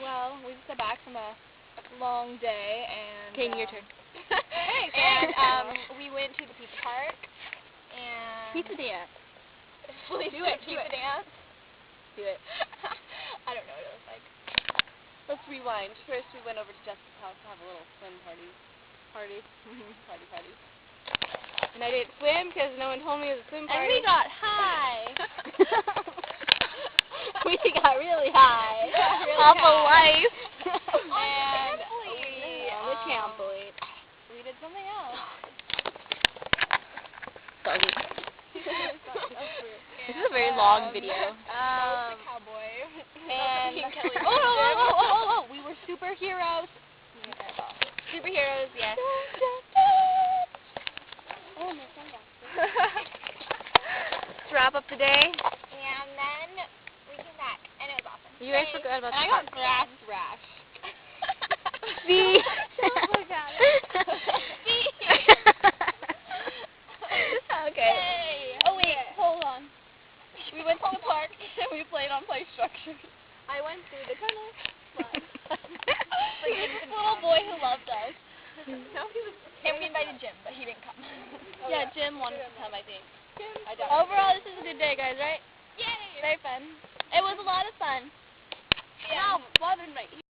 Well, we just got back from a long day, and Okay, your turn. Thanks. And we went to the pizza park and Pizza dance. Please Do it. pizza dance. Do it. I don't know what it looks like. Let's rewind. First, we went over to Jessica's house to have a little swim party. Party. And I didn't swim because no one told me it was a swim party. And we got high. We got really high. Off of life. And On the trampoline. we did something else. This is a very long video. The cowboy. And we were superheroes. Superheroes, yes. Oh, my sunglasses. Let's wrap up the day. And then we came back, and it was awesome. You guys forgot about and the I got park. grass rash. See? Look at it. See? Okay. Yay. Oh, wait, hold on. We went to the park, and we played on play structures. I went through the tunnel. Like this little boy who loved us. And we invited Jim, but he didn't come. Yeah, Jim wanted to come, I think. Overall, this is a good day, guys, right? Yay! Very fun. It was a lot of fun. Yeah. Now, bothered my